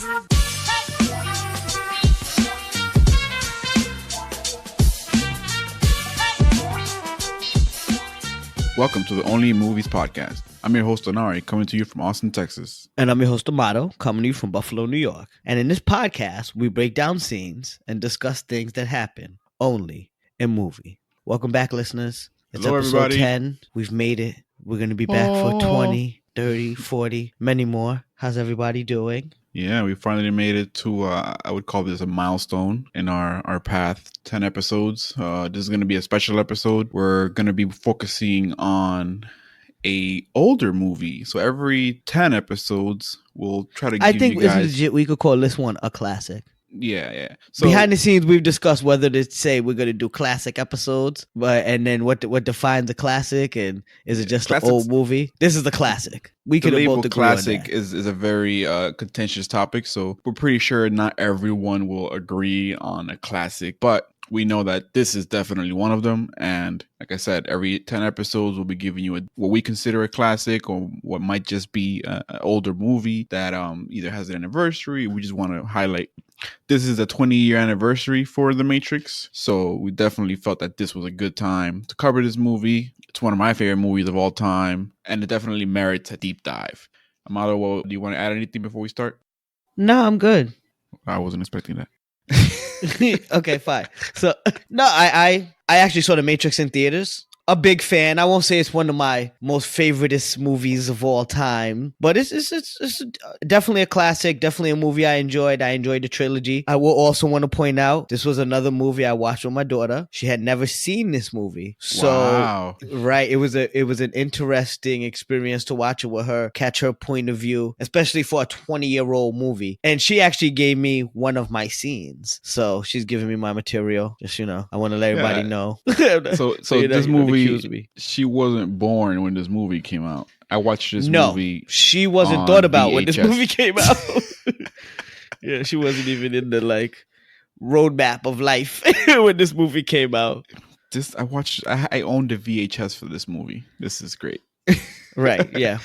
Welcome to the Only Movies podcast. I'm your host, Anari, coming to you from Austin, Texas. And I'm your host, Amato, coming to you from Buffalo, New York. And in this podcast, we break down scenes and discuss things that happen only in movie. Welcome back, listeners. It's Hello, episode everybody. 10. We've made it. We're going to be back for 20, 30, 40, many more. How's everybody doing? Yeah, we finally made it to, I would call this a milestone in our path, 10 episodes. This is going to be a special episode. We're going to be focusing on a older movie. So every 10 episodes, we'll try to give you guys... it's legit. We could call this one a classic. Yeah. So behind the scenes, we've discussed whether to say we're going to do classic episodes, and then what defines a classic, and is it just an old movie? This is the classic. We could have both agree on that. Classic is a very contentious topic, so we're pretty sure not everyone will agree on a classic, but we know that this is definitely one of them. And like I said, every 10 episodes, we'll be giving you what we consider a classic or what might just be an older movie that either has an anniversary. We just want to highlight this is a 20-year anniversary for The Matrix. So we definitely felt that this was a good time to cover this movie. It's one of my favorite movies of all time, and it definitely merits a deep dive. Amado, do you want to add anything before we start? No, I'm good. I wasn't expecting that. Okay, fine. So no, I actually saw The Matrix in theaters. A big fan. I won't say it's one of my most favoriteest movies of all time, but it's definitely a classic. Definitely a movie I enjoyed. I enjoyed the trilogy. I will also want to point out this was another movie I watched with my daughter. She had never seen this movie, so wow. Right. It was an interesting experience to watch it with her, catch her point of view, especially for a 20-year-old movie. And she actually gave me one of my scenes, so she's giving me my material. Just I want to let everybody know. So this movie. She wasn't born when this movie came out. I watched this movie. She wasn't thought about when this movie came out. Yeah, she wasn't even in the roadmap of life when this movie came out. I owned the VHS for this movie. This is great. Right, yeah.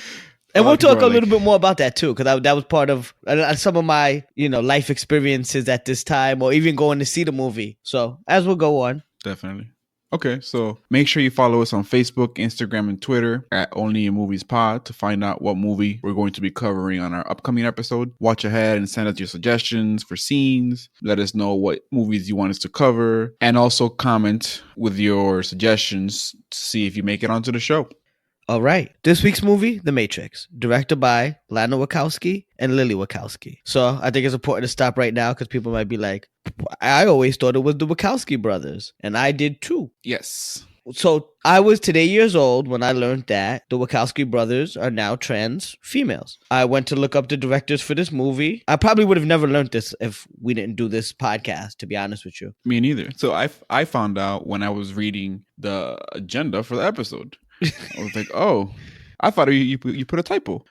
And we'll talk a little bit more about that too, because that was part of some of my life experiences at this time, or even going to see the movie. So as we'll go on. Definitely. Okay, so make sure you follow us on Facebook, Instagram, and Twitter at Only a Movies Pod to find out what movie we're going to be covering on our upcoming episode. Watch ahead and send us your suggestions for scenes. Let us know what movies you want us to cover, and also comment with your suggestions to see if you make it onto the show. All right. This week's movie, The Matrix, directed by Lana Wachowski and Lily Wachowski. So I think it's important to stop right now because people might be like, I always thought it was the Wachowski brothers. And I did too. Yes. So I was today years old when I learned that the Wachowski brothers are now trans females. I went to look up the directors for this movie. I probably would have never learned this if we didn't do this podcast, to be honest with you. Me neither. So I found out when I was reading the agenda for the episode. I was like, oh, I thought you put a typo.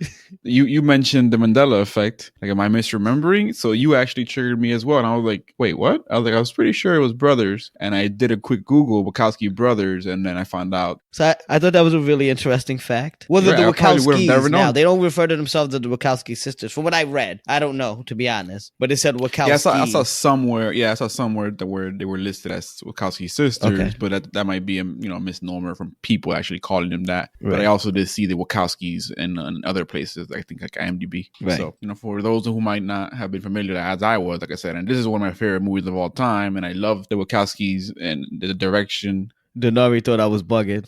You mentioned the Mandela effect. Like, am I misremembering? So you actually triggered me as well. And I was like, wait, what? I was pretty sure it was brothers. And I did a quick Google, Wachowski brothers, and then I found out. So I thought that was a really interesting fact. Whether the Wachowskis now, they don't refer to themselves as the Wachowski sisters. From what I read, I don't know, to be honest. But it said Wachowski. Yeah, I saw somewhere where they were listed as Wachowski sisters. Okay. But that might be a misnomer from people actually calling them that. Right. But I also did see the Wachowskis in other places, I think like IMDb. Right. So, for those who might not have been familiar as I was, like I said, and this is one of my favorite movies of all time, and I love the Wachowskis and the direction. Denari thought I was bugging.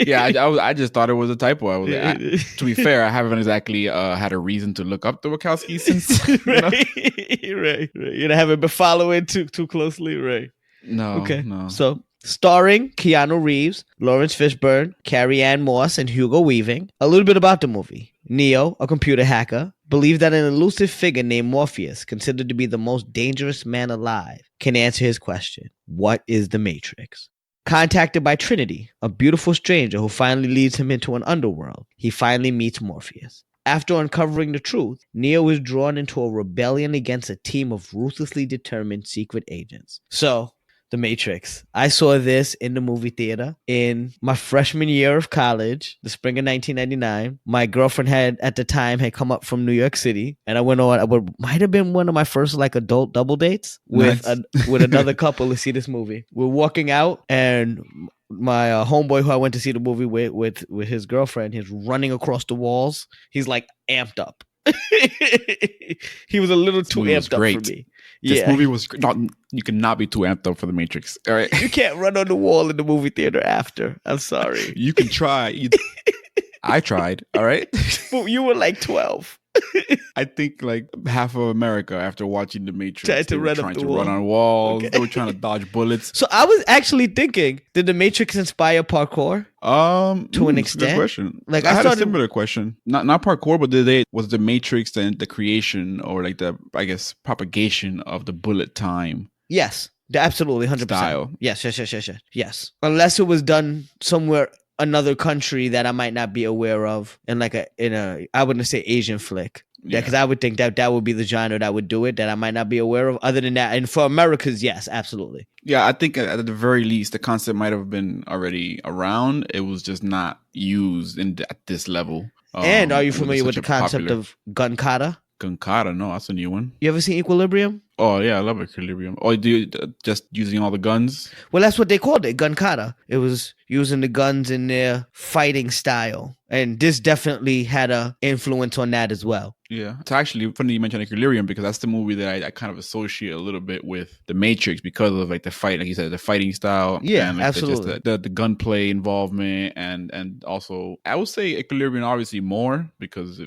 Yeah, I just thought it was a typo. I was like, to be fair, I haven't exactly had a reason to look up the Wachowskis since. Right. You haven't been following too closely, right? No. Okay. No. So, starring Keanu Reeves, Lawrence Fishburne, Carrie-Anne Moss, and Hugo Weaving. A little bit about the movie. Neo, a computer hacker, believed that an elusive figure named Morpheus, considered to be the most dangerous man alive, can answer his question, what is the Matrix? Contacted by Trinity, a beautiful stranger who finally leads him into an underworld, he finally meets Morpheus. After uncovering the truth, Neo is drawn into a rebellion against a team of ruthlessly determined secret agents. So, The Matrix. I saw this in the movie theater in my freshman year of college, the spring of 1999. My girlfriend had at the time had come up from New York City, and I went on. What might have been one of my first like adult double dates with Nice. with another couple to see this movie. We're walking out, and my homeboy who I went to see the movie with his girlfriend, he's running across the walls. He's like amped up. He was a little This too movie was amped up for great. me. This Yeah, movie was not. You cannot be too amped up for the Matrix. All right, you can't run on the wall in the movie theater after. I'm sorry. you can try. I tried. All right. But you were like 12. I think like half of America after watching The Matrix Tried to they were run up trying the to wall. run on walls. Okay. They were trying to dodge bullets. So I was actually thinking, did the Matrix inspire parkour? To an That's a extent? good question. Like, I I had started- a similar question. Not parkour, but was the Matrix and the creation or like the I guess propagation of the bullet time Yes, absolutely, 100%. style? Yes. Unless it was done somewhere another country that I might not be aware of, in a I wouldn't say Asian flick. Yeah, because I would think that would be the genre that would do it that I might not be aware of. Other than that, and for Americas, yes, absolutely. Yeah, I think at the very least the concept might have been already around. It was just not used at this level. And are you it was familiar with the such a concept popular- of gun kata? Gunkata? No, that's a new one. You ever seen Equilibrium? Oh yeah, I love Equilibrium. Oh, do you, just using all the guns? Well, that's what they called it, gun kata. It was using the guns in their fighting style. And this definitely had a influence on that as well. Yeah, it's actually funny you mentioned Equilibrium because that's the movie that I kind of associate a little bit with The Matrix because of like the fight, like you said, the fighting style. Yeah, and like absolutely. The gunplay involvement and also I would say Equilibrium obviously more because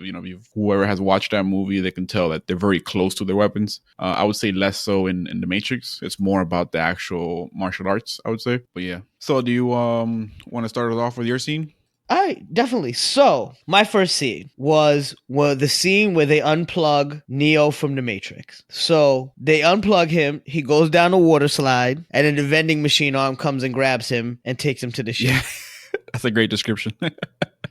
whoever has watched that movie they can tell that they're very close to their weapons. I would say less so in The Matrix. It's more about the actual martial arts, I would say. But yeah. So do you want to start us off with your scene? All right, definitely. So my first scene was the scene where they unplug Neo from the Matrix. So they unplug him. He goes down a water slide, and then the vending machine arm comes and grabs him and takes him to the ship. Yeah. That's a great description.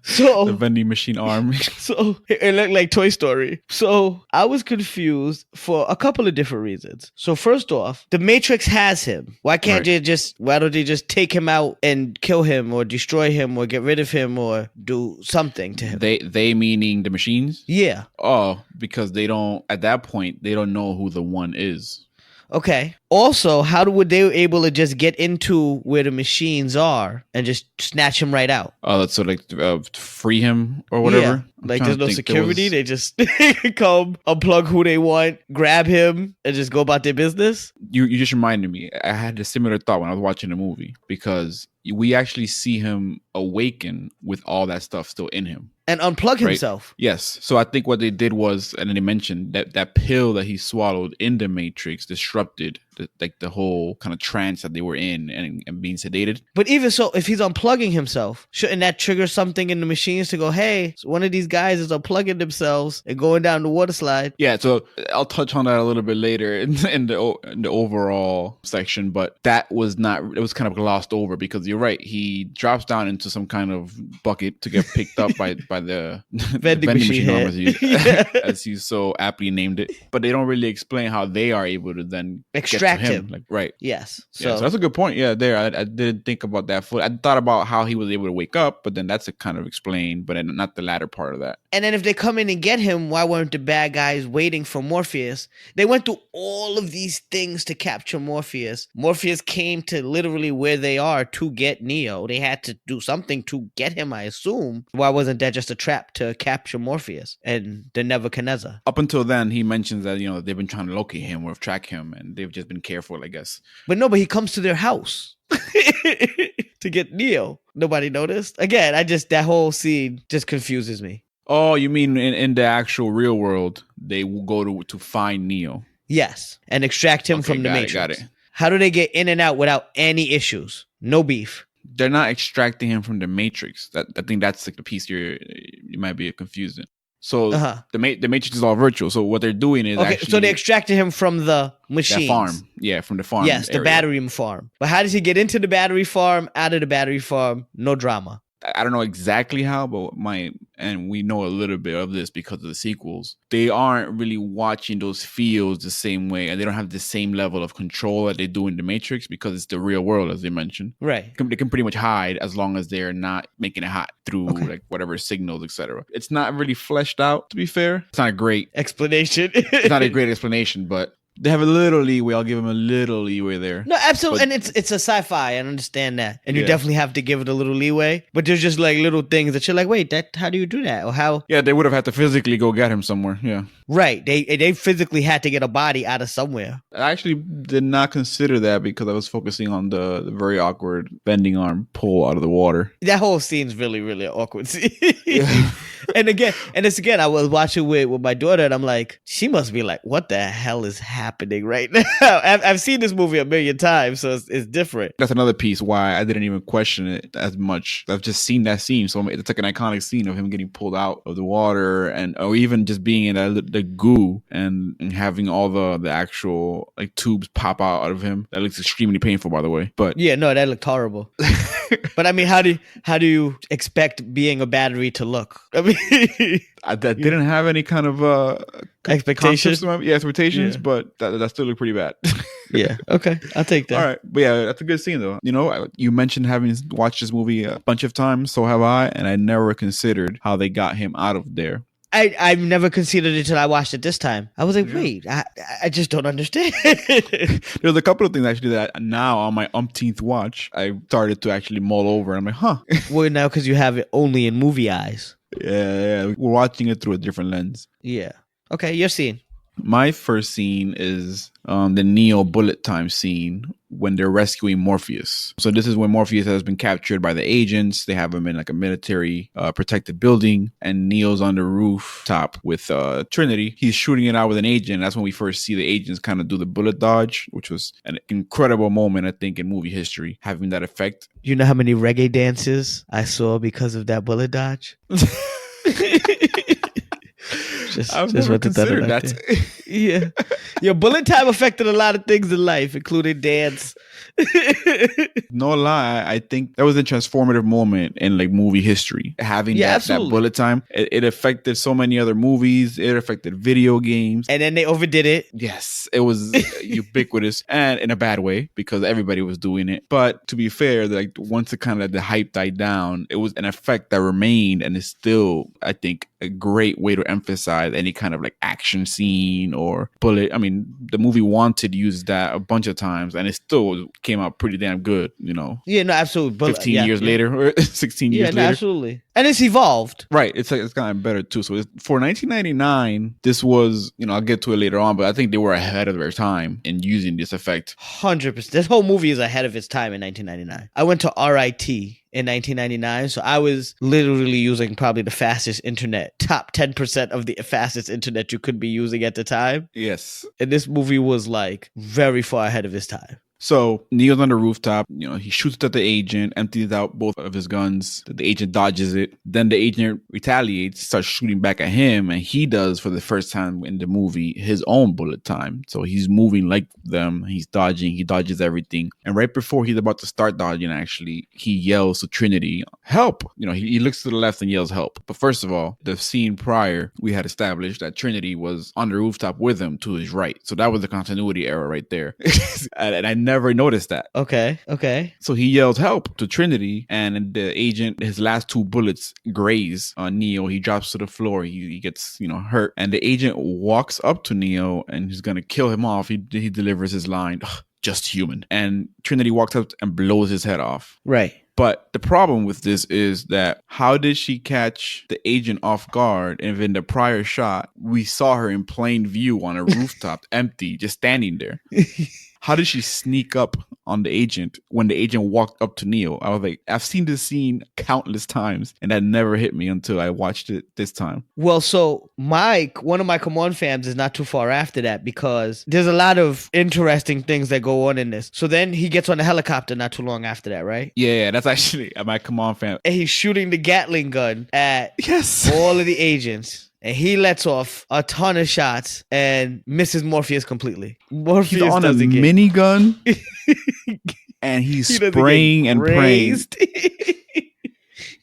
So the vending machine arm. So it looked like Toy Story. So I was confused for a couple of different reasons. So first off, the Matrix has him. Why don't they just take him out and kill him or destroy him or get rid of him or do something to him? They meaning the machines? Yeah. Oh, because at that point they don't know who the one is. Okay. Also, would they able to just get into where the machines are and just snatch him right out? Oh, that's so like free him or whatever. Yeah. Like there's no security. They just come, unplug who they want, grab him, and just go about their business. You just reminded me. I had a similar thought when I was watching the movie because we actually see him awaken with all that stuff still in him. And unplug himself. Yes. So I think what they did was, and then they mentioned that pill that he swallowed in the Matrix disrupted the whole kind of trance that they were in and being sedated. But even so, if he's unplugging himself, shouldn't that trigger something in the machines to go, hey, so one of these guys is unplugging themselves and going down the water slide? Yeah, so I'll touch on that a little bit later in the overall section, but it was kind of glossed over because you're right. He drops down into some kind of bucket to get picked up by the vending machine arm, as you so aptly named it. But they don't really explain how they are able to then extract him. Like, right. Yes. So that's a good point. Yeah, there. I didn't think about that fully. I thought about how he was able to wake up, but then that's a kind of explained, but not the latter part of that. And then if they come in and get him, why weren't the bad guys waiting for Morpheus? They went through all of these things to capture Morpheus. Morpheus came to literally where they are to get Neo. They had to do something to get him, I assume. Why wasn't that just a trap to capture Morpheus and the Nebuchadnezzar? Up until then, he mentions that, they've been trying to locate him or track him, and they've just been careful, I guess. But no, but he comes to their house to get Neo. Nobody noticed? Again, that whole scene just confuses me. Oh, you mean in the actual real world, they will go to find Neo? Yes, and extract him from the Matrix. Got it. How do they get in and out without any issues? No beef. They're not extracting him from the Matrix. I think that's like the piece you might be confused in. So the Matrix is all virtual. So what they're doing is so they extracted him from the machines. That farm. Yeah, from the farm. Yes, the battery farm. But how does he get into the battery farm, out of the battery farm? No drama. I don't know exactly how, but and we know a little bit of this because of the sequels. They aren't really watching those fields the same way, and they don't have the same level of control that they do in the Matrix because it's the real world, as they mentioned. Right. They can pretty much hide as long as they're not making it hot through like whatever signals, etc. It's not really fleshed out, to be fair. It's not a great explanation. It's not a great explanation, but they have a little leeway. I'll give them a little leeway there. No, absolutely. And it's a sci-fi. I understand that. And you definitely have to give it a little leeway. But there's just like little things that you're like, wait, how do you do that? Or how? Yeah, they would have had to physically go get him somewhere. Yeah. Right. They physically had to get a body out of somewhere. I actually did not consider that because I was focusing on the very awkward bending arm pull out of the water. That whole scene's really, really awkward. And I was watching with my daughter, and I'm like, she must be like, what the hell is happening right now? I've seen this movie a million times, so it's different. That's another piece why I didn't even question it as much. I've just seen that scene, so it's like an iconic scene of him getting pulled out of the water, or even just being in the goo and having all the actual like tubes pop out of him. That looks extremely painful, by the way. But yeah, no, that looked horrible. But I mean, how do you expect being a battery to look? I mean, that didn't have any kind of expectations. Expectations, but that still looked pretty bad. Yeah. Okay, I'll take that. All right, but yeah, that's a good scene though. You know, you mentioned having watched this movie a bunch of times, so have I, and I never considered how they got him out of there. I've never considered it until I watched it this time. I was like, wait, I just don't understand. There's a couple of things actually that now on my umpteenth watch, I started to actually mull over. And I'm like, huh. Well, now because you have it only in movie eyes. Yeah. We're watching it through a different lens. Yeah. Okay, your scene. My first scene is the Neo bullet time scene when they're rescuing Morpheus. So this is when Morpheus has been captured by the agents. They have him in like a military protected building, and Neo's on the rooftop with Trinity. He's shooting it out with an agent. That's when we first see the agents kind of do the bullet dodge, which was an incredible moment, I think, in movie history, having that effect. You know how many reggae dances I saw because of that bullet dodge? I've never considered that. Yeah. Your bullet time affected a lot of things in life, including dance. No lie, I think that was a transformative moment in like movie history. Having that bullet time, it affected so many other movies. It affected video games. And then they overdid it. Yes, it was ubiquitous, and in a bad way because everybody was doing it. But to be fair, like once it kind of the hype died down, it was an effect that remained, and is still, I think, a great way to emphasize any kind of like action scene or bullet. I mean, the movie wanted to use that a bunch of times, and it still came out pretty damn good, you know. Yeah, no, absolutely. 15 years later, or 16 years later. Yeah, absolutely. And it's evolved. Right. It's gotten better too. So for 1999, this was, you know, I'll get to it later on, but I think they were ahead of their time in using this effect. 100%. This whole movie is ahead of its time in 1999. I went to RIT in 1999, so I was literally using probably the fastest internet, top 10% of the fastest internet you could be using at the time. Yes. And this movie was like very far ahead of its time. So Neo's on the rooftop, you know, he shoots at the agent, empties out both of his guns. The agent dodges it. Then the agent retaliates, starts shooting back at him, and he does, for the first time in the movie, his own bullet time. So he's moving like them. He's dodging. He dodges everything. And right before he's about to start dodging, actually, he yells to Trinity, help! You know, he looks to the left and yells help. But first of all, the scene prior, we had established that Trinity was on the rooftop with him to his right. So that was the continuity error right there. And I never noticed that. Okay. So he yells help to Trinity, and the agent, his last two bullets graze on Neo. He drops to the floor. He gets, you know, hurt. And the agent walks up to Neo and he's going to kill him off. He delivers his line, just human. And Trinity walks up and blows his head off. Right. But the problem with this is that how did she catch the agent off guard? And in the prior shot, we saw her in plain view on a rooftop, empty, just standing there. How did she sneak up on the agent when the agent walked up to Neo? I was like, I've seen this scene countless times, and that never hit me until I watched it this time. Well, so one of my Come On fams is not too far after that, because there's a lot of interesting things that go on in this. So then he gets on the helicopter not too long after that, right? Yeah, that's actually my Come On fam. And he's shooting the Gatling gun at yes, all of the agents. And he lets off a ton of shots and misses Morpheus completely. Morpheus he's on a minigun, and he's spraying and praying.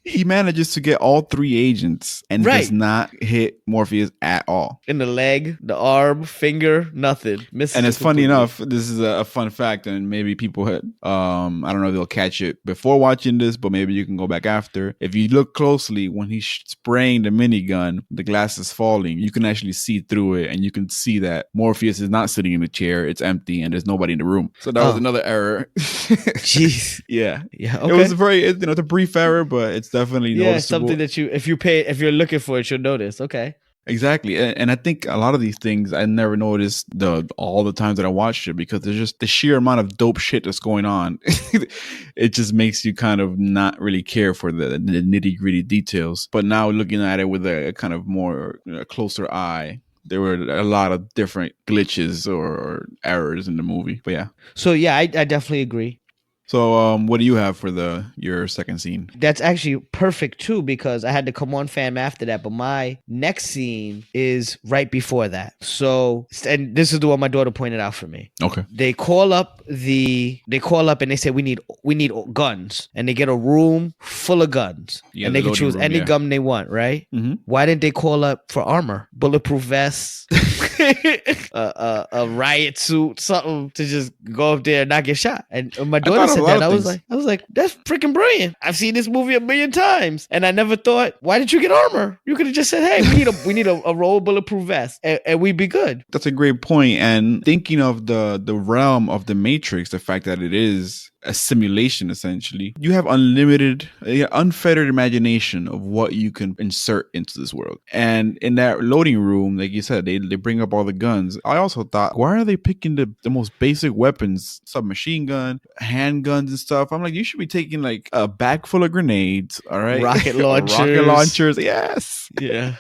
he manages to get all 3 agents and does not hit Morpheus at all. In the leg, the arm, finger, nothing. Misses And it it's funny completely. enough, this is a fun fact, and maybe people had, I don't know if they'll catch it before watching this, but maybe you can go back after. If you look closely, when he's spraying the minigun, the glass is falling. You can actually see through it, and you can see that Morpheus is not sitting in the chair. It's empty, and there's nobody in the room. So that was another error. Jeez. Yeah. Okay. It was it's a brief error, but it's definitely noticeable. Something that if you're looking for it, you'll notice. Okay. Exactly. And I think a lot of these things I never noticed all the times that I watched it, because there's just the sheer amount of dope shit that's going on. It just makes you kind of not really care for the nitty gritty details. But now looking at it with a kind of more closer eye, there were a lot of different glitches or errors in the movie. But yeah. So yeah, I definitely agree. So what do you have for your second scene? That's actually perfect too, because I had to come on fam after that, but my next scene is right before that. So, and this is the one my daughter pointed out for me. Okay. They call up and they say we need guns, and they get a room full of guns, Yeah, and they can choose any gun they want, right? Mm-hmm. Why didn't they call up for armor, bulletproof vests, a riot suit, something to just go up there and not get shot? And my daughter said that. I was like, that's freaking brilliant. I've seen this movie 1,000,000 times, and I never thought, why did you get armor? You could have just said, hey, we need a roll of bulletproof vest, and we'd be good. That's a great point. And thinking of the realm of the Matrix, the fact that it is a simulation, essentially, you have unfettered imagination of what you can insert into this world. And in that loading room, like you said, they bring up all the guns. I also thought, why are they picking the most basic weapons, submachine gun, handguns and stuff? I'm like, you should be taking like a bag full of grenades, all right? Rocket launchers. Yes. Yeah.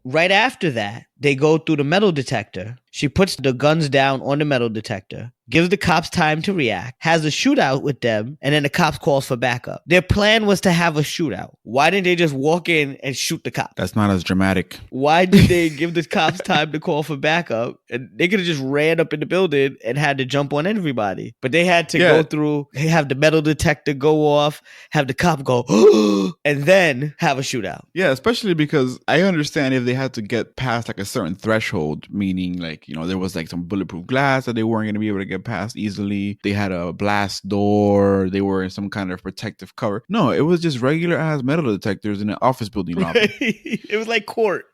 Right after that, they go through the metal detector. She puts the guns down on the metal detector, gives the cops time to react, has a shootout with them, and then the cops calls for backup. Their plan was to have a shootout. Why didn't they just walk in and shoot the cops? That's not as dramatic. Why did they give the cops time to call for backup? And they could have just ran up in the building and had to jump on everybody. But they had to go through, have the metal detector go off, have the cop go, and then have a shootout. Yeah, especially because I understand if they had to get past like a certain threshold, meaning like, there was like some bulletproof glass that they weren't going to be able to get past easily. They had a blast door. They were in some kind of protective cover. No, it was just regular ass metal detectors in an office building lobby. It was like court.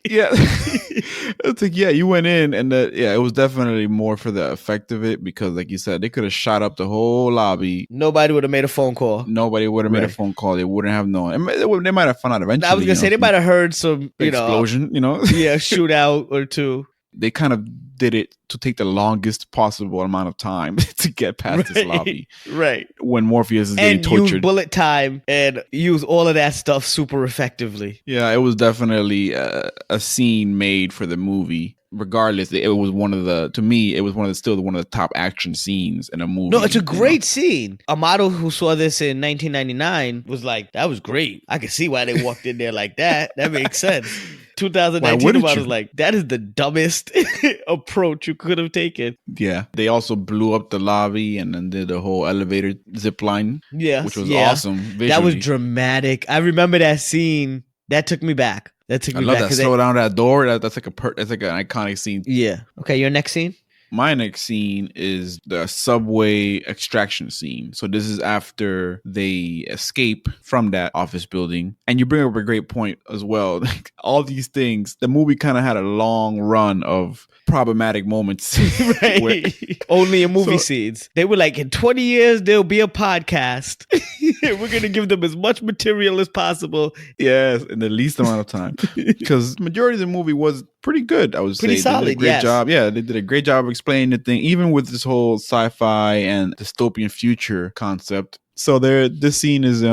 Yeah. It's like, yeah, you went in and it was definitely more for the effect of it, because like you said, they could have shot up the whole lobby. Nobody would have made a phone call. Nobody would have made a phone call. They wouldn't have known. They might have found out eventually. I was going to say, they might have heard some, explosion, Yeah, shootout or two. They kind of did it to take the longest possible amount of time to get past this lobby. Right. When Morpheus is getting tortured. Use bullet time and use all of that stuff super effectively. Yeah, it was definitely a scene made for the movie. Regardless, it was still one of the top action scenes in a movie. No, it's a great scene. A model who saw this in 1999 was like, that was great. I can see why they walked in there like that. That makes sense. 2019 was like, that is the dumbest approach you could have taken. Yeah. They also blew up the lobby and then did a whole elevator zip line. Yeah. Which was awesome. Visually. That was dramatic. I remember that scene. That took me back. I love that. Slow down that door. That's like that's like an iconic scene. Yeah. Okay, your next scene? My next scene is the subway extraction scene. So this is after they escape from that office building. And you bring up a great point as well. All these things, the movie kind of had a long run of problematic moments. Right. Only in movie scenes. They were like, in 20 years, there'll be a podcast. We're going to give them as much material as possible. Yes, in the least amount of time. Because majority of the movie was pretty good, I would say. Pretty solid, they did a great job. Yeah, they did a great job of explaining the thing, even with this whole sci-fi and dystopian future concept. So this scene is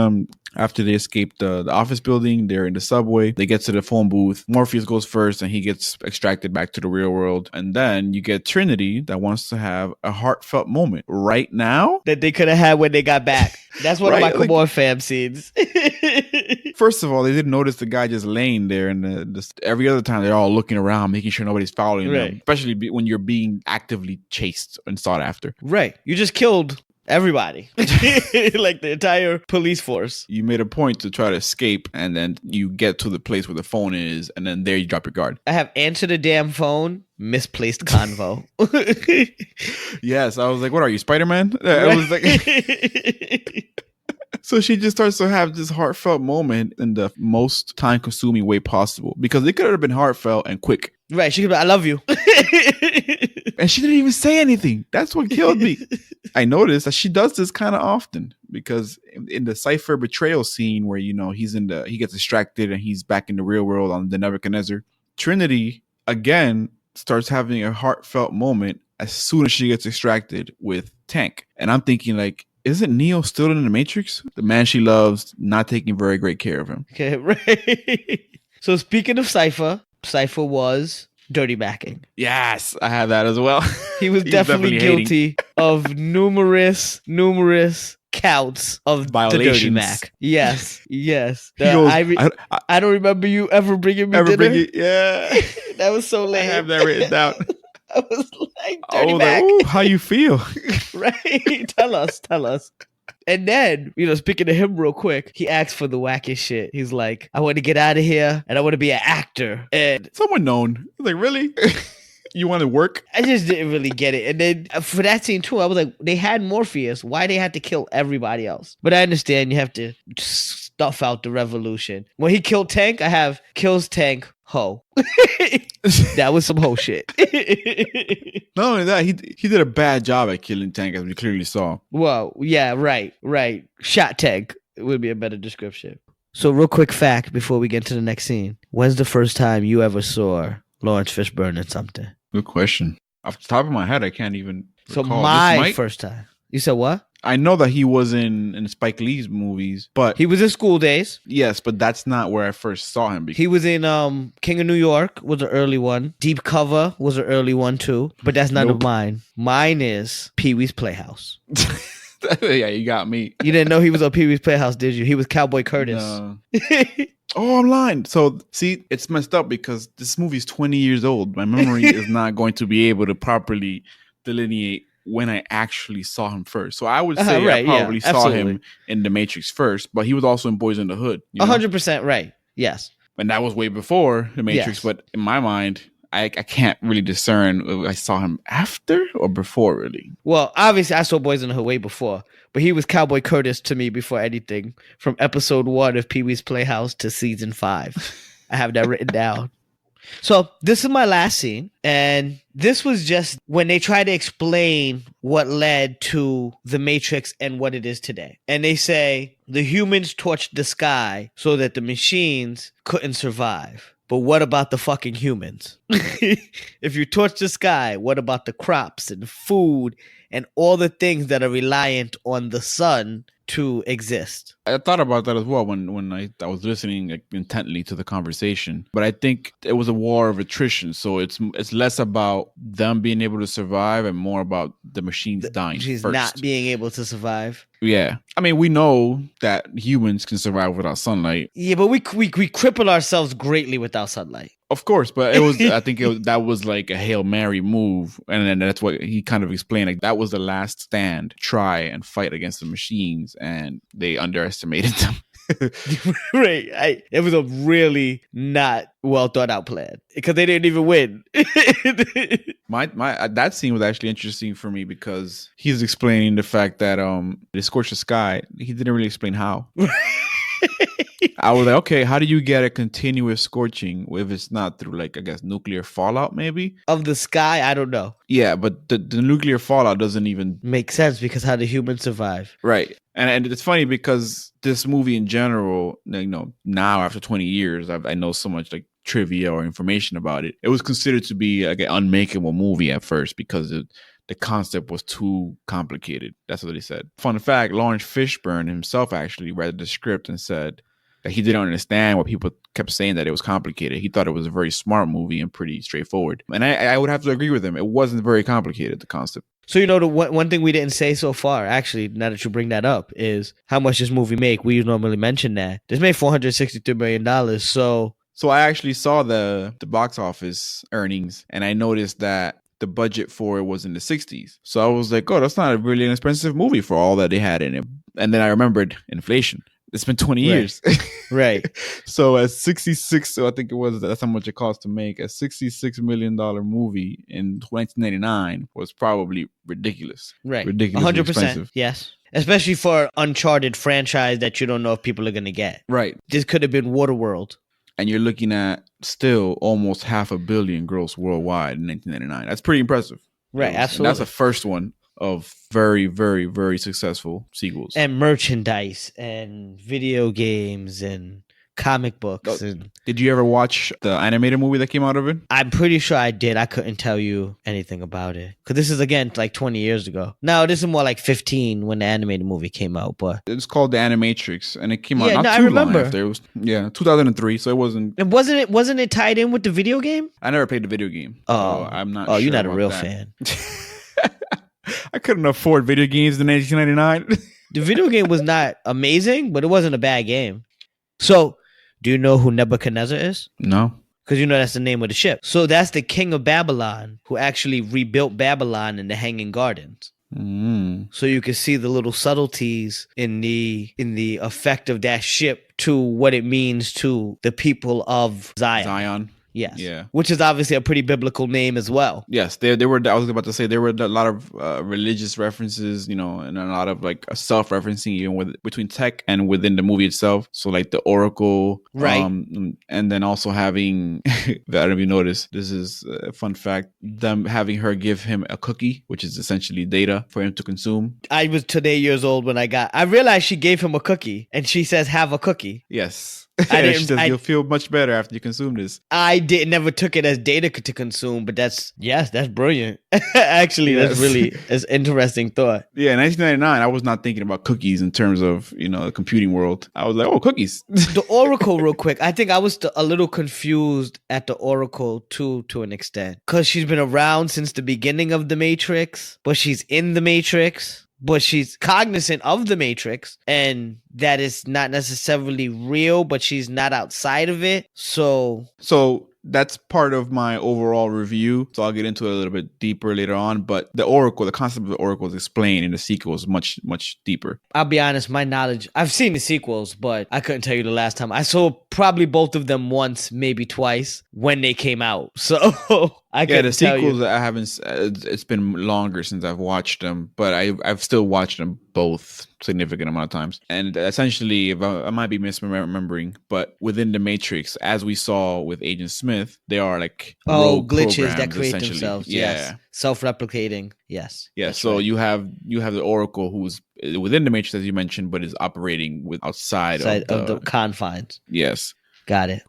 after they escape the office building, they're in the subway. They get to the phone booth. Morpheus goes first and he gets extracted back to the real world. And then you get Trinity that wants to have a heartfelt moment right now. That they could have had when they got back. That's one of my Come On Fam scenes. First of all, they didn't notice the guy just laying there. And every other time they're all looking around, making sure nobody's following them. Especially when you're being actively chased and sought after. Right. You just killed Everybody. Like the entire police force. You made a point to try to escape, and then you get to the place where the phone is, and then there you drop your guard. I have answered the damn phone, misplaced convo. Yes, I was like, what are you, Spider-Man? I was like... So she just starts to have this heartfelt moment in the most time-consuming way possible, because it could have been heartfelt and quick. Right, she could be like, I love you. And she didn't even say anything. That's what killed me. I noticed that she does this kind of often, because in the Cypher betrayal scene where, you know, he gets distracted and he's back in the real world on the Nebuchadnezzar, Trinity again starts having a heartfelt moment as soon as she gets distracted with Tank. And I'm thinking, like, isn't Neo still in the Matrix? The man she loves not taking very great care of him. Okay, right. So speaking of Cypher was dirty backing. Yes, I have that as well. He was definitely guilty of numerous counts of violations. The dirty Mac. Yes. I don't remember you ever bringing me dinner. Yeah. That was so lame. I have that written down. I was like, dirty Mac. Like, how you feel? Right? Tell us. And then, you know, speaking to him real quick, he asked for the wackest shit. He's like, I want to get out of here and I want to be an actor. And someone known. Like, really? You want to work? I just didn't really get it. And then for that scene too, I was like, they had Morpheus. Why they had to kill everybody else? But I understand you have to stuff out the revolution. When he killed Tank, I have kills Tank, ho. That was some ho shit. Not only that, he did a bad job at killing Tank, as we clearly saw. Well, yeah, right. Shot Tank would be a better description. So real quick fact before we get to the next scene. When's the first time you ever saw Lawrence Fishburne in something? Good question. Off the top of my head, I can't even So recall. my first time. You said what? I know that he was in Spike Lee's movies, but he was in School Days. Yes, but that's not where I first saw him. He was in King of New York was an early one. Deep Cover was an early one too, but that's not of mine. Mine is Pee-wee's Playhouse. Yeah, you got me. You didn't know he was on Pee-wee's Playhouse, did you? He was Cowboy Curtis. No. Oh, I'm lying. So, see, it's messed up because this movie is 20 years old. My memory is not going to be able to properly delineate when I actually saw him first. So I would say I probably saw him in The Matrix first, but he was also in Boys in the Hood. 100% right. Yes. And that was way before The Matrix, yes. But in my mind, I can't really discern if I saw him after or before, really. Well, obviously, I saw Boys in the Hood way before, but he was Cowboy Curtis to me before anything, from episode 1 of Pee-wee's Playhouse to season 5. I have that written down. So this is my last scene, and this was just when they try to explain what led to the Matrix and what it is today. And they say the humans torched the sky so that the machines couldn't survive. But what about the fucking humans? If you torch the sky, what about the crops and food and all the things that are reliant on the sun to exist? I thought about that as well when I was listening intently to the conversation. But I think it was a war of attrition. So it's less about them being able to survive and more about the machines dying She's first. Not being able to survive. Yeah. I mean, we know that humans can survive without sunlight. Yeah, but we cripple ourselves greatly without sunlight. Of course, but it was. I think that was like a Hail Mary move, and then that's what he kind of explained. Like that was the last stand, try and fight against the machines, and they underestimated them. Right, it was a really not well thought out plan because they didn't even win. my that scene was actually interesting for me because he's explaining the fact that they scorched the sky. He didn't really explain how. I was like, okay, how do you get a continuous scorching if it's not through, like, I guess, nuclear fallout, maybe? Of the sky? I don't know. Yeah, but the nuclear fallout doesn't even make sense because how do humans survive? Right. And it's funny because this movie in general, you know, now after 20 years, I know so much like trivia or information about it. It was considered to be like an unmakeable movie at first because the concept was too complicated. That's what he said. Fun fact, Lawrence Fishburne himself actually read the script and said that he didn't understand what people kept saying that it was complicated. He thought it was a very smart movie and pretty straightforward. And I would have to agree with him. It wasn't very complicated, the concept. So, you know, the one thing we didn't say so far, actually, now that you bring that up, is how much this movie make. We normally mention that. This made $463 million. So I actually saw the box office earnings, and I noticed that the budget for it was in the 60s. So I was like, oh, that's not a really inexpensive movie for all that they had in it. And then I remembered inflation. It's been 20 years. Right. So at 66, so I think it was, that's how much it cost to make. A $66 million movie in 1999 was probably ridiculous. Right. Ridiculously 100%. expensive. Yes. Especially for an Uncharted franchise that you don't know if people are going to get. Right. This could have been Waterworld. And you're looking at still almost $500 million gross worldwide in 1999. That's pretty impressive. Right, absolutely. And that's the first one of very, very, very successful sequels. And merchandise and video games and comic books. And did you ever watch the animated movie that came out of it? I'm pretty sure I did. I couldn't tell you anything about it. Because this is, again, like 20 years ago. No, this is more like 15 when the animated movie came out. But it's called The Animatrix. And it came out not I too remember. long after. It was, 2003. So it wasn't... And wasn't it tied in with the video game? I never played the video game. Oh, so I'm not sure. Oh, you're not a about real that. fan. I couldn't afford video games in 1999. The video game was not amazing, but it wasn't a bad game. So... do you know who Nebuchadnezzar is? No. Because you know that's the name of the ship. So that's the king of Babylon who actually rebuilt Babylon in the Hanging Gardens. So you can see the little subtleties in the effect of that ship to what it means to the people of Zion. Yes. Yeah. Which is obviously a pretty biblical name as well. Yes. There were, I was about to say, there were a lot of religious references, and a lot of like self-referencing even between tech and within the movie itself. So like the Oracle. Right. And then also having, I don't know if you noticed, this is a fun fact, them having her give him a cookie, which is essentially data for him to consume. I was today years old when I realized she gave him a cookie and she says, have a cookie. Yes. She says, you'll feel much better after you consume this. I never took it as data to consume, but that's brilliant. Actually, yes. That's really an interesting thought. Yeah, in 1999, I was not thinking about cookies in terms of, the computing world. I was like, oh, cookies. The Oracle, real quick. I think I was a little confused at the Oracle to an extent. Because she's been around since the beginning of the Matrix, but she's in the Matrix. But she's cognizant of the Matrix and that it's not necessarily real, but she's not outside of it. So that's part of my overall review. So I'll get into it a little bit deeper later on. But the concept of the Oracle is explained in the sequels much, much deeper. I'll be honest, my knowledge, I've seen the sequels, but I couldn't tell you the last time. I saw probably both of them once, maybe twice when they came out. So I couldn't the tell sequels you. I haven't, it's been longer since I've watched them, but I've still watched them both significant amount of times. And essentially, if I might be misremembering, but within the Matrix, as we saw with Agent Smith, they are like rogue glitches that programs, create themselves. Yeah. Yes. Self-replicating. Yes. Yeah. So right. you have the Oracle who's within the Matrix, as you mentioned, but is operating outside of the confines. Yes. Got it.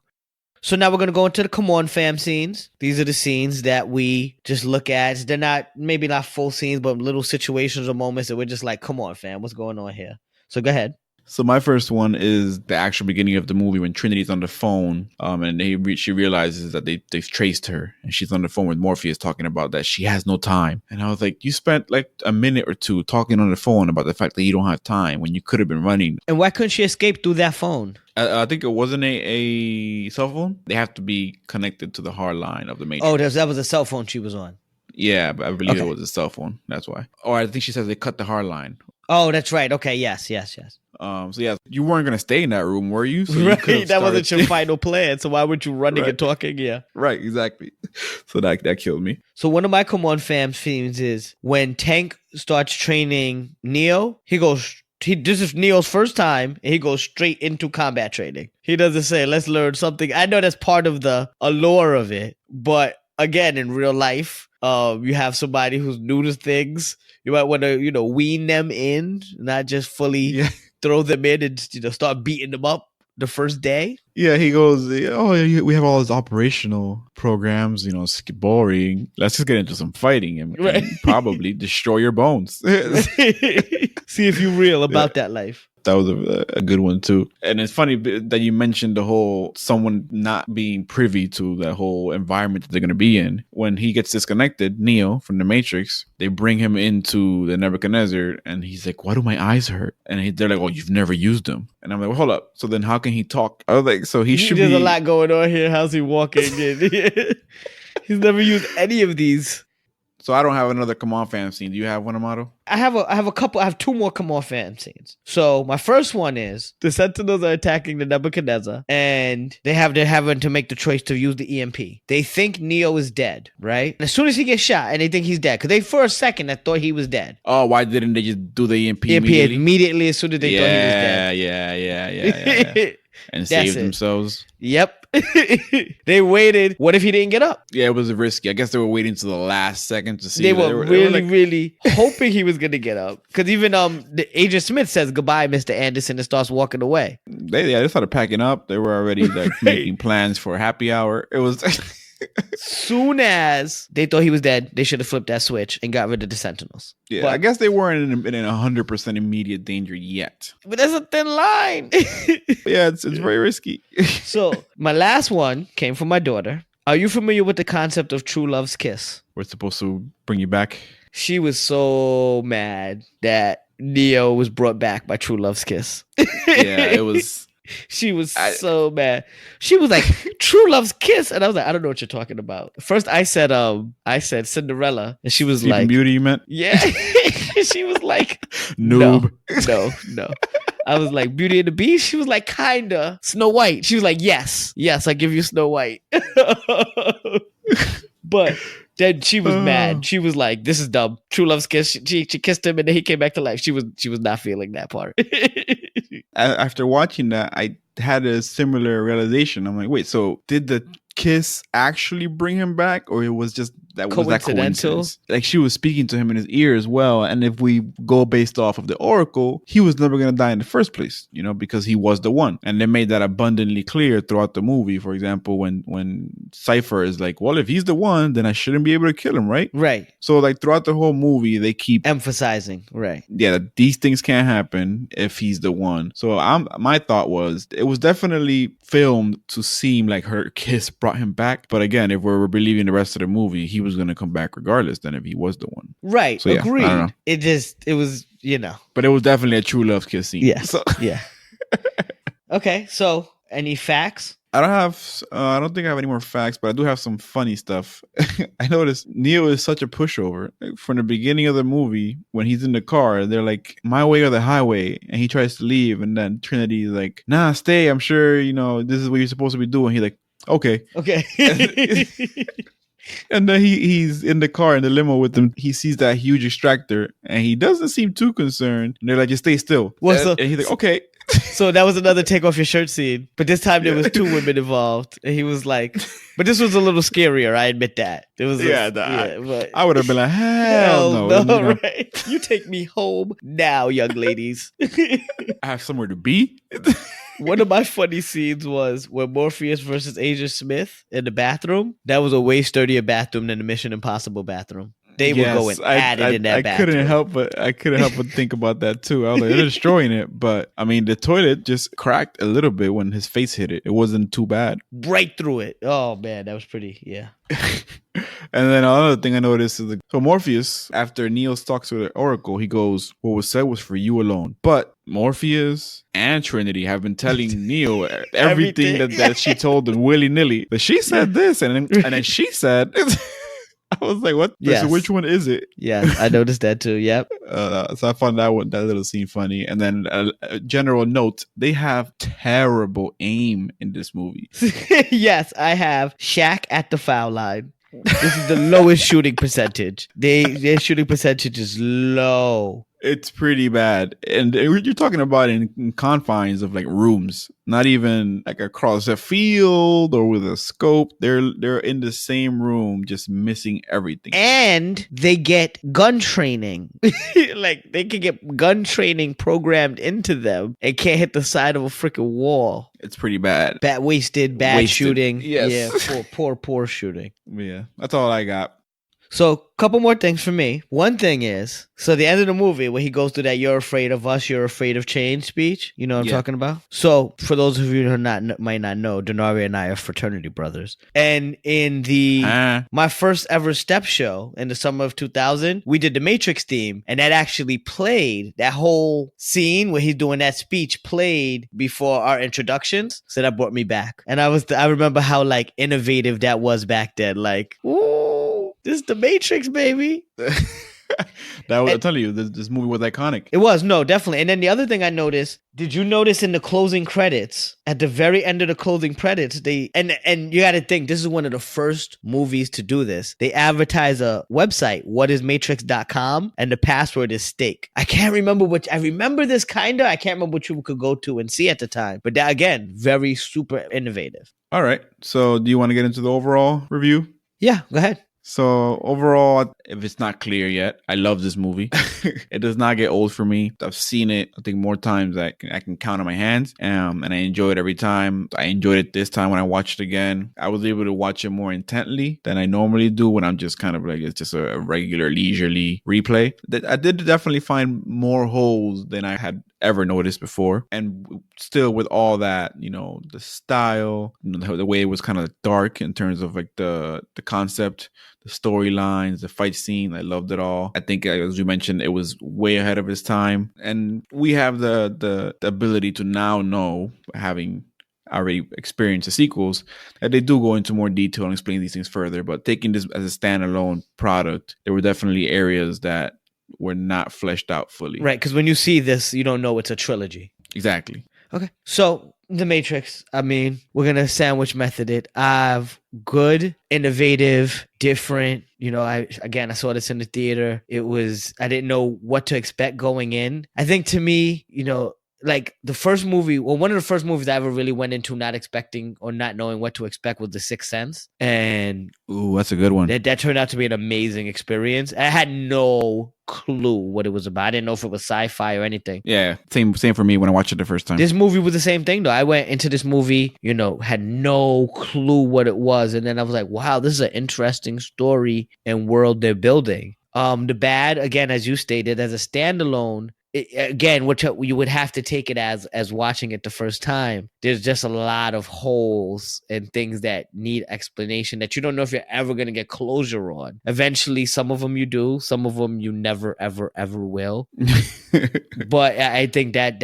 So now we're going to go into the come on fam scenes. These are the scenes that we just look at. They're maybe not full scenes, but little situations or moments that we're just like, come on fam, what's going on here? So go ahead. So my first one is the actual beginning of the movie when Trinity's on the phone, and she realizes that they've traced her, and she's on the phone with Morpheus talking about that she has no time. And I was like, you spent like a minute or two talking on the phone about the fact that you don't have time when you could have been running. And why couldn't she escape through that phone? I think it wasn't a cell phone. They have to be connected to the hard line of the Matrix. Oh, that was a cell phone she was on. Yeah, but I believe it was a cell phone. That's why. Or I think she says they cut the hard line. Oh, that's right. Okay, yes. So yeah, you weren't gonna stay in that room, were you? So right, that wasn't your final plan. So why weren't you running and talking? Yeah, right, exactly. So that killed me. So one of my come on fam themes is when Tank starts training Neo. This is Neo's first time, and he goes straight into combat training. He doesn't say, "Let's learn something." I know that's part of the allure of it, but again, in real life, you have somebody who's new to things. You might want to, wean them in, not just fully throw them in and start beating them up the first day. Yeah, he goes, we have all these operational programs, it's boring. Let's just get into some fighting and probably destroy your bones. See if you're real about that life. That was a good one too. And it's funny that you mentioned the whole someone not being privy to the whole environment that they're going to be in. When he gets disconnected, Neo from the Matrix, they bring him into the Nebuchadnezzar and he's like, why do my eyes hurt? And they're like, oh, you've never used them. And I'm like, well, hold up. So then how can he talk? I was like, so he should be... There's a lot going on here. How's he walking? He's never used any of these. So I don't have another come on fam scene. Do you have one, Amato? I have a couple. I have two more come on fam scenes. So my first one is the Sentinels are attacking the Nebuchadnezzar, and they're having to make the choice to use the EMP. They think Neo is dead, right? And as soon as he gets shot, and they think he's dead, because they for a second I thought he was dead. Oh, why didn't they just do the EMP immediately as soon as they thought he was dead? Yeah. And save themselves. Yep. They waited. What if he didn't get up? Yeah, it was risky. I guess they were waiting to the last second to see. They were really hoping he was going to get up. Because even the Agent Smith says goodbye, Mr. Anderson, and starts walking away. They started packing up. They were already like making plans for happy hour. It was. Soon as they thought he was dead, they should have flipped that switch and got rid of the Sentinels. Yeah, but I guess they weren't in 100% immediate danger yet. But there's a thin line. Yeah, it's very risky. So my last one came from my daughter. Are you familiar with the concept of true love's kiss? We're supposed to bring you back. She was so mad that Neo was brought back by true love's kiss. Yeah, it was... She was so mad. She was like, "True love's kiss," and I was like, "I don't know what you're talking about." First, I said Cinderella, and she was Sleeping like, Beauty, you meant? Yeah. She was like, noob. No. I was like, Beauty and the Beast. She was like, kinda. Snow White. She was like, yes, I give you Snow White. But then she was mad. She was like, "This is dumb." True love's kiss. She kissed him, and then he came back to life. She was not feeling that part. After watching that, I had a similar realization. I'm like, wait, so did the kiss actually bring him back, or it was just that coincidence? Like, she was speaking to him in his ear as well, and if we go based off of the Oracle, he was never going to die in the first place, because he was the one, and they made that abundantly clear throughout the movie. For example, when Cypher is like, well, if he's the one, then I shouldn't be able to kill him, right? So like throughout the whole movie, they keep emphasizing, that these things can't happen if he's the one. So my thought was, it was definitely filmed to seem like her kiss brought him back, but again, if we're believing the rest of the movie, he was going to come back regardless then if he was the one. So, agreed. I don't know. It was, But it was definitely a true love kiss scene. Yeah. Yeah. Okay, so any facts? I don't think I have any more facts, but I do have some funny stuff. I noticed Neo is such a pushover. From the beginning of the movie, when he's in the car, they're like, "My way or the highway," and he tries to leave, and then Trinity is like, "Nah, stay. I'm sure this is what you're supposed to be doing." He's like, "Okay." And then he's in the car in the limo with them. He sees that huge extractor, and he doesn't seem too concerned. And they're like, "Just stay still." And he's like, "Okay." So that was another take off your shirt scene, but this time there was two women involved, and he was like, but this was a little scarier. I admit that. It was, but I would have been like, hell no, right? You take me home now, young ladies. I have somewhere to be. One of my funny scenes was when Morpheus versus Agent Smith in the bathroom. That was a way sturdier bathroom than the Mission Impossible bathroom. They were going at it in that bathroom. I couldn't help but think about that too. I was like, they're destroying it. But I mean, the toilet just cracked a little bit when his face hit it. It wasn't too bad. Right through it. Oh man, that was pretty. Yeah. And then another thing I noticed is so Morpheus, after Neo talks to the Oracle, he goes, "What was said was for you alone." But Morpheus and Trinity have been telling Neo everything that she told them willy-nilly. But she said this, and then she said... I was like, what? Yes. So which one is it? Yeah, I noticed that too. Yep. So I found that little scene funny. And then a general note, they have terrible aim in this movie. Yes, I have Shaq at the foul line. This is the lowest shooting percentage. Their shooting percentage is low. It's pretty bad. And you're talking about in confines of like rooms, not even like across a field or with a scope. They're in the same room, just missing everything. And they get gun training. Like they can get gun training programmed into them and can't hit the side of a freaking wall. It's pretty bad. Bad shooting. Yes. Yeah, poor shooting. Yeah, that's all I got. So, a couple more things for me. One thing is, so the end of the movie where he goes through that "you're afraid of us, you're afraid of change" speech. You know what I'm talking about? So, for those of you who might not know, Denari and I are fraternity brothers. And in my first ever step show in the summer of 2000, we did the Matrix theme, and that actually played. That whole scene where he's doing that speech played before our introductions. So that brought me back. And I remember how like innovative that was back then. Like, ooh. This is the Matrix, baby. I'm telling you, this movie was iconic. It was, no, definitely. And then the other thing I noticed, did you notice in the closing credits, at the very end of the closing credits, they and you got to think, this is one of the first movies to do this. They advertise a website, whatismatrix.com, and the password is steak. I can't remember I remember this kinda. I can't remember what you could go to and see at the time. But that, again, very super innovative. All right. So do you want to get into the overall review? Yeah, go ahead. So overall, if it's not clear yet, I love this movie. It does not get old for me. I've seen it, I think, more times than I can count on my hands. And I enjoy it every time. I enjoyed it this time when I watched it again. I was able to watch it more intently than I normally do when I'm just kind of like, it's just a regular leisurely replay. I did definitely find more holes than I had ever noticed before. And still with all that, the style, the way it was kind of dark in terms of like the concept, the storylines, the fight scene, I loved it all. I think, as you mentioned, it was way ahead of its time. And we have the ability to now know, having already experienced the sequels, that they do go into more detail and explain these things further. But taking this as a standalone product, there were definitely areas that were not fleshed out fully. Right, because when you see this, you don't know it's a trilogy. Exactly. Okay. So, The Matrix, I mean, we're going to sandwich method it. I've good, innovative, different. I saw this in the theater. I didn't know what to expect going in. I think to me, like the first movie, one of the first movies I ever really went into not expecting or not knowing what to expect was The Sixth Sense. And ooh, that's a good one. That turned out to be an amazing experience. I had no clue what it was about. I didn't know if it was sci-fi or anything. Yeah, same for me when I watched it the first time. This movie was the same thing though. I went into this movie, had no clue what it was. And then I was like, wow, this is an interesting story and world they're building. The bad, again, as you stated, as a standalone, what you would have to take it as watching it the first time. There's just a lot of holes and things that need explanation that you don't know if you're ever going to get closure on. Eventually, some of them you do, some of them you never, ever, ever will. But I think that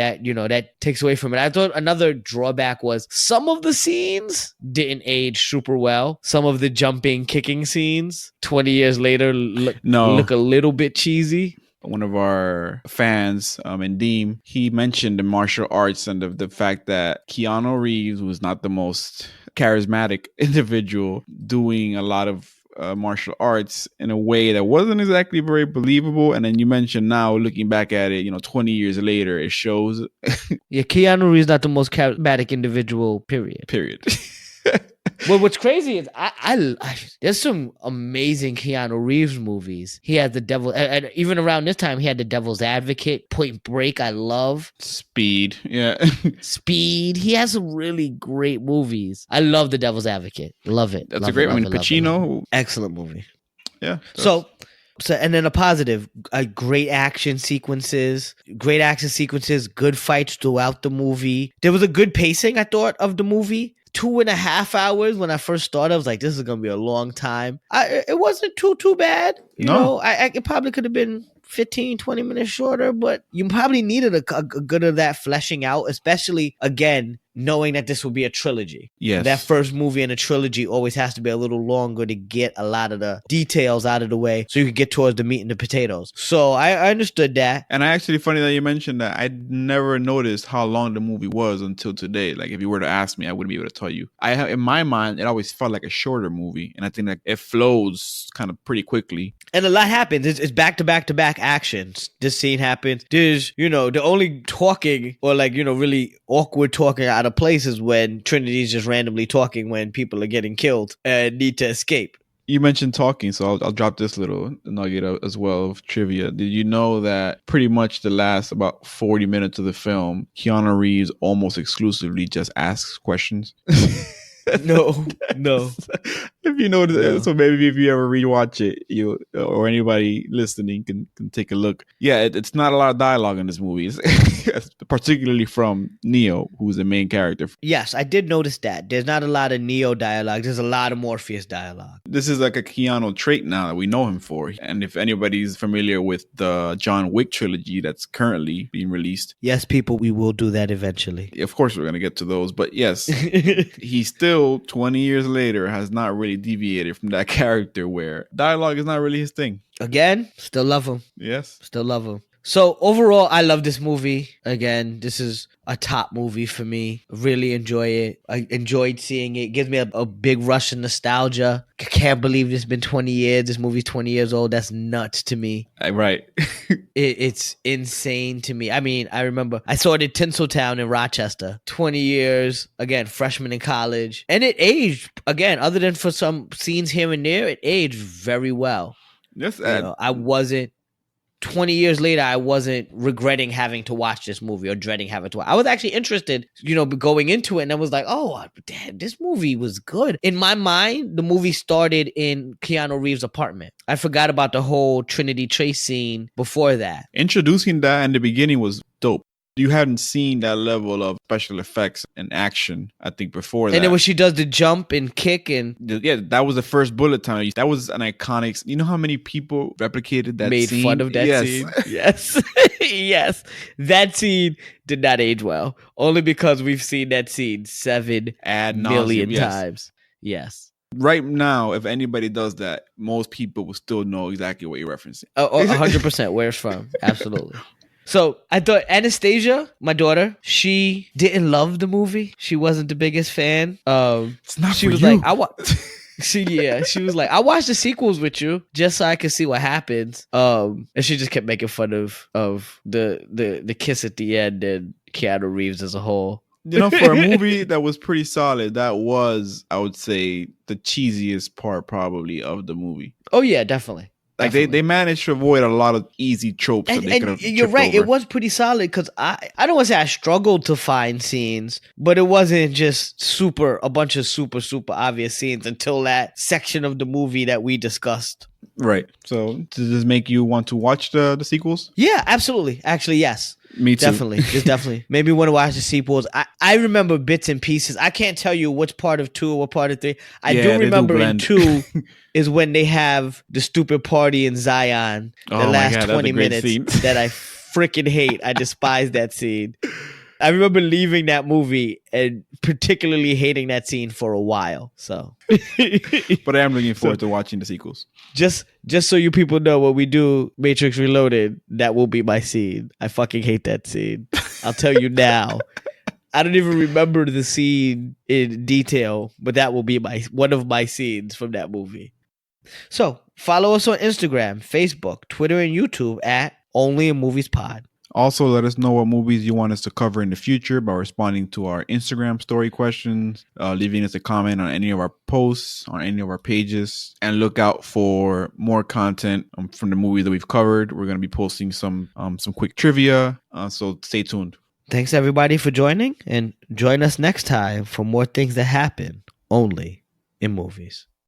takes away from it. I thought another drawback was some of the scenes didn't age super well. Some of the jumping, kicking scenes 20 years later look a little bit cheesy. One of our fans, Deem, he mentioned the martial arts and the fact that Keanu Reeves was not the most charismatic individual doing a lot of martial arts in a way that wasn't exactly very believable. And then you mentioned now, looking back at it, 20 years later, it shows. Yeah, Keanu Reeves not the most charismatic individual, period. Well, what's crazy is I there's some amazing Keanu Reeves movies. He had The Devil, and even around this time, he had The Devil's Advocate, Point Break. I love Speed. Yeah, Speed. He has some really great movies. I love The Devil's Advocate. Love it. That's a great one. Pacino. Excellent movie. Yeah. So, and then a positive, great action sequences, good fights throughout the movie. There was a good pacing, I thought, of the movie. 2.5 hours when I first started. I was like, this is going to be a long time. It wasn't too bad. It probably could have been 15, 20 minutes shorter, but you probably needed a good of that fleshing out, especially, again, knowing that this will be a trilogy. Yes. That first movie in a trilogy always has to be a little longer to get a lot of the details out of the way so you can get towards the meat and the potatoes. So I understood that. And actually, funny that you mentioned that. I never noticed how long the movie was until today. Like, if you were to ask me, I wouldn't be able to tell you. In my mind, it always felt like a shorter movie. And I think that it flows kind of pretty quickly. And a lot happens. It's back to back to back actions. This scene happens. There's, the only talking or really awkward talking out of place is when Trinity's just randomly talking when people are getting killed and need to escape. You mentioned talking, so I'll drop this little nugget as well of trivia. Did you know that pretty much the last about 40 minutes of the film, Keanu Reeves almost exclusively just asks questions? No. If you notice, no. So maybe if you ever rewatch it, you or anybody listening can take a look. Yeah, it's not a lot of dialogue in this movie, particularly from Neo, who's the main character. Yes, I did notice that. There's not a lot of Neo dialogue. There's a lot of Morpheus dialogue. This is like a Keanu trait now that we know him for. And if anybody's familiar with the John Wick trilogy that's currently being released. Yes, people, we will do that eventually. Of course, we're going to get to those. But yes, he still still 20 years later has not really deviated from that character where dialogue is not really his thing. Again, still love him. Yes. Still love him. So overall, I love this movie. Again, this is a top movie for me. Really enjoy it. I enjoyed seeing it. Gives me a big rush of nostalgia. I can't believe it's been 20 years. This movie's 20 years old. That's nuts to me. Right. It's insane to me. I mean, I remember I saw it at Tinseltown in Rochester. 20 years, again, freshman in college. And it aged, again, other than for some scenes here and there, it aged very well. Yes, I wasn't 20 years later, I wasn't regretting having to watch this movie or dreading having to watch. I was actually interested, going into it, and I was like, oh, damn, this movie was good. In my mind, the movie started in Keanu Reeves' apartment. I forgot about the whole Trinity Chase scene before that. Introducing that in the beginning was dope. You hadn't seen that level of special effects and action, I think, before that. And then when she does the jump and kick and... Yeah, that was the first bullet time. That was an iconic... You know how many people replicated that made scene? Made fun of that scene? Yes. Yes. That scene did not age well. Only because we've seen that scene 7 million times. Yes. Right now, if anybody does that, most people will still know exactly what you're referencing. 100% where it's from. Absolutely. So I thought Anastasia, my daughter, she didn't love the movie. She wasn't the biggest fan. It's not she for was you. like, she was like, I watched the sequels with you just so I could see what happens. And she just kept making fun of the kiss at the end and Keanu Reeves as a whole. For a movie that was pretty solid, that was, I would say, the cheesiest part probably of the movie. Oh yeah, definitely. Like they managed to avoid a lot of easy tropes that they could have. You're right. Over. It was pretty solid because I don't want to say I struggled to find scenes, but it wasn't just a bunch of super obvious scenes until that section of the movie that we discussed. Right. So does this make you want to watch the sequels? Yeah, absolutely. Actually, yes. Me too. Definitely. Just definitely. Made me want to watch the sequels. I remember bits and pieces. I can't tell you which part of 2 or what part of 3. I do remember in 2 is when they have the stupid party in Zion. The last 20 minutes that I freaking hate. I despise that scene. I remember leaving that movie and particularly hating that scene for a while. So, but I am looking forward to watching the sequels. Just so you people know, when we do Matrix Reloaded, that will be my scene. I fucking hate that scene. I'll tell you now. I don't even remember the scene in detail, but that will be one of my scenes from that movie. So follow us on Instagram, Facebook, Twitter, and YouTube at Only in Movies Pod. Also, let us know what movies you want us to cover in the future by responding to our Instagram story questions, leaving us a comment on any of our posts, on any of our pages, and look out for more content from the movies that we've covered. We're going to be posting some quick trivia, so stay tuned. Thanks, everybody, for joining, and join us next time for more things that happen only in movies.